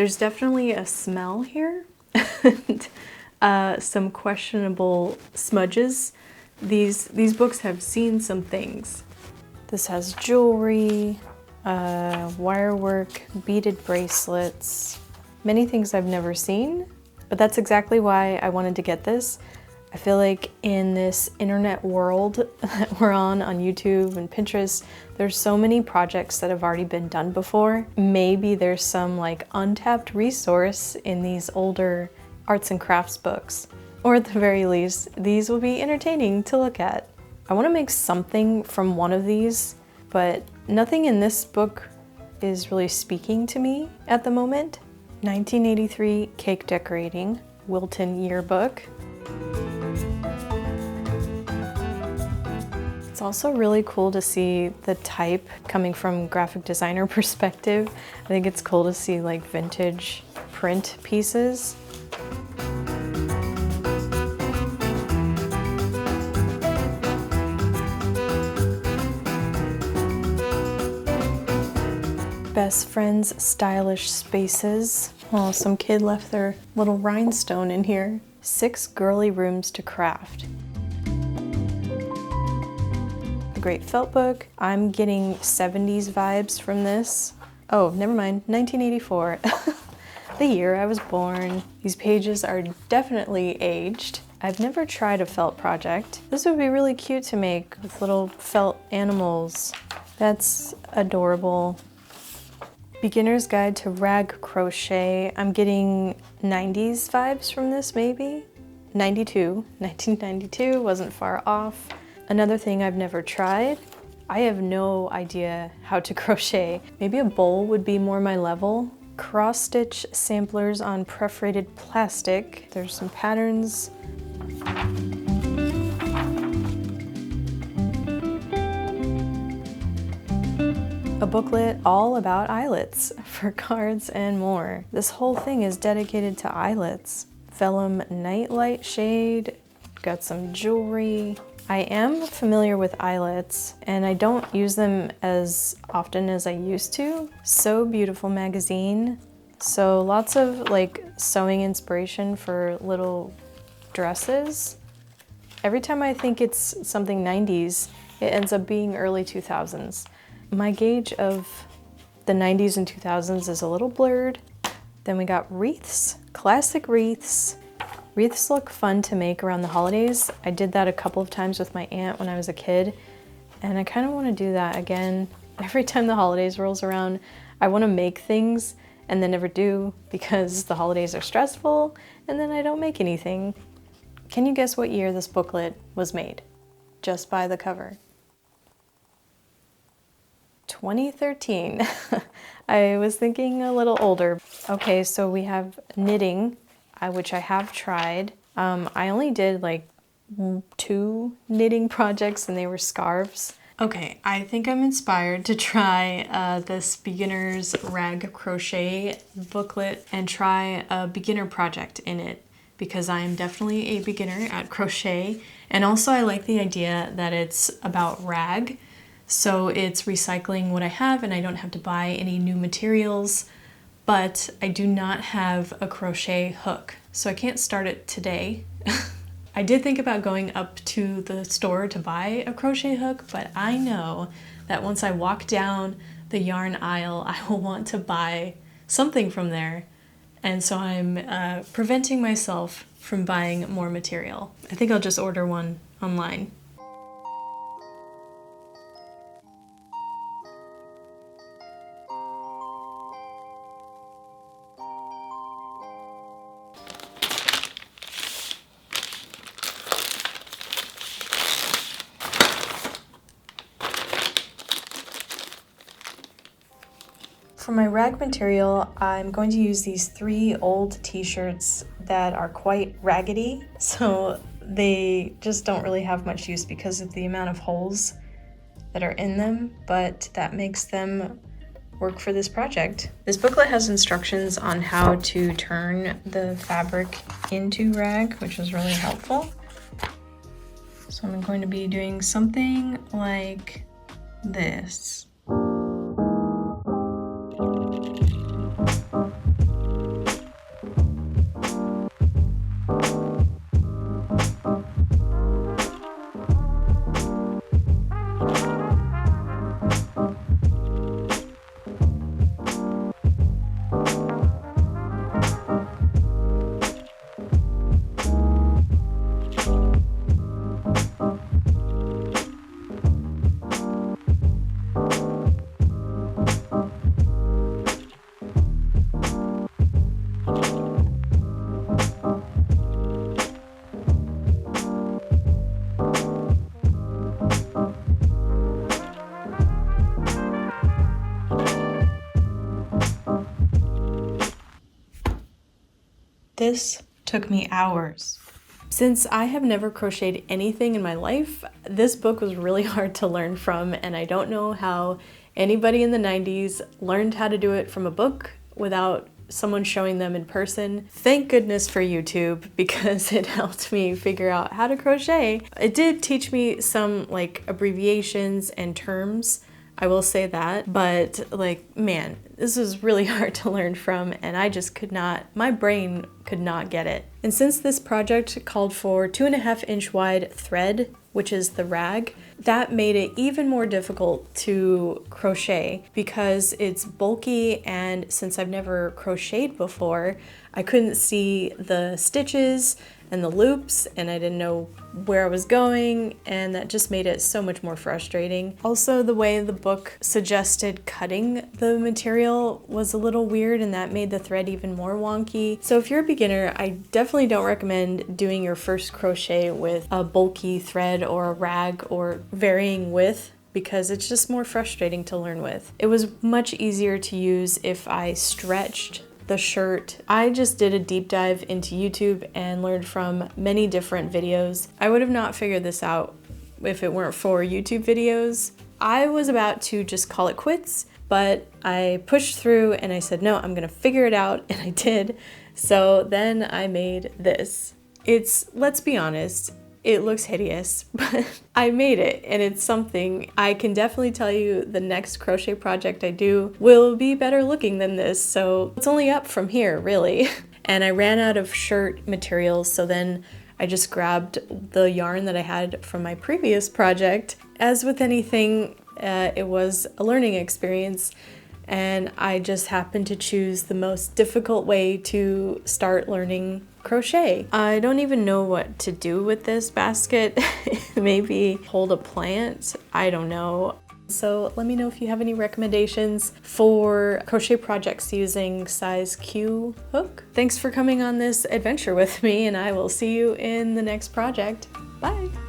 There's definitely a smell here and some questionable smudges. These books have seen some things. This has jewelry, wire work, beaded bracelets, many things I've never seen, but that's exactly why I wanted to get this. I feel like in this internet world that we're on YouTube and Pinterest, there's so many projects that have already been done before. Maybe there's some like untapped resource in these older arts and crafts books. Or at the very least, these will be entertaining to look at. I want to make something from one of these, but nothing in this book is really speaking to me at the moment. 1983 Cake Decorating, Wilton Yearbook. It's also really cool to see the type coming from graphic designer perspective. I think it's cool to see like vintage print pieces. Best Friends Stylish Spaces. Oh, some kid left their little rhinestone in here. 6 girly rooms to craft. A great felt book. I'm getting 70s vibes from this. Oh, never mind, 1984. The year I was born. These pages are definitely aged. I've never tried a felt project. This would be really cute to make with little felt animals. That's adorable. Beginner's Guide to Rag Crochet. I'm getting 90s vibes from this, maybe? 1992, wasn't far off. Another thing I've never tried. I have no idea how to crochet. Maybe a bowl would be more my level. Cross stitch samplers on perforated plastic. There's some patterns. A booklet all about eyelets for cards and more. This whole thing is dedicated to eyelets. Vellum Nightlight shade, got some jewelry. I am familiar with eyelets and I don't use them as often as I used to. So Beautiful magazine. So lots of like sewing inspiration for little dresses. Every time I think it's something 90s, it ends up being early 2000s. My gauge of the 90s and 2000s is a little blurred. Then we got wreaths, classic wreaths. Wreaths look fun to make around the holidays. I did that a couple of times with my aunt when I was a kid, and I kind of want to do that again. Every time the holidays rolls around, I want to make things and then never do because the holidays are stressful and then I don't make anything. Can you guess what year this booklet was made? Just by the cover. 2013. I was thinking a little older. Okay, so we have knitting, which I have tried. I only did like 2 knitting projects and they were scarves. Okay, I think I'm inspired to try this beginner's rag crochet booklet and try a beginner project in it because I am definitely a beginner at crochet. And also I like the idea that it's about rag. So it's recycling what I have and I don't have to buy any new materials, but I do not have a crochet hook, so I can't start it today. I did think about going up to the store to buy a crochet hook, but I know that once I walk down the yarn aisle, I will want to buy something from there. And so I'm preventing myself from buying more material. I think I'll just order one online. For my rag material, I'm going to use these 3 old t-shirts that are quite raggedy, so they just don't really have much use because of the amount of holes that are in them, but that makes them work for this project. This booklet has instructions on how to turn the fabric into rag, which was really helpful. So I'm going to be doing something like this. This took me hours. Since I have never crocheted anything in my life, this book was really hard to learn from, and I don't know how anybody in the 90s learned how to do it from a book without someone showing them in person. Thank goodness for YouTube, because it helped me figure out how to crochet. It did teach me some like abbreviations and terms, I will say that, but like, man, this was really hard to learn from, and I just could not, my brain could not get it. And since this project called for 2.5 inch wide thread, which is the rag, that made it even more difficult to crochet because it's bulky, and since I've never crocheted before, I couldn't see the stitches and the loops, and I didn't know where I was going, and that just made it so much more frustrating. Also, the way the book suggested cutting the material was a little weird, and that made the thread even more wonky. So if you're a beginner, I definitely don't recommend doing your first crochet with a bulky thread or a rag or varying width, because it's just more frustrating to learn with. It was much easier to use if I stretched the shirt. I just did a deep dive into YouTube and learned from many different videos. I would have not figured this out if it weren't for YouTube videos. I was about to just call it quits, but I pushed through and I said, no, I'm gonna figure it out, and I did. So then I made this. Let's be honest, it looks hideous, but I made it, and it's something. I can definitely tell you the next crochet project I do will be better looking than this, so it's only up from here, really. And I ran out of shirt materials, so then I just grabbed the yarn that I had from my previous project. As with anything, it was a learning experience, and I just happened to choose the most difficult way to start learning crochet. I don't even know what to do with this basket. Maybe hold a plant, I don't know. So let me know if you have any recommendations for crochet projects using size Q hook. Thanks for coming on this adventure with me, and I will see you in the next project. Bye!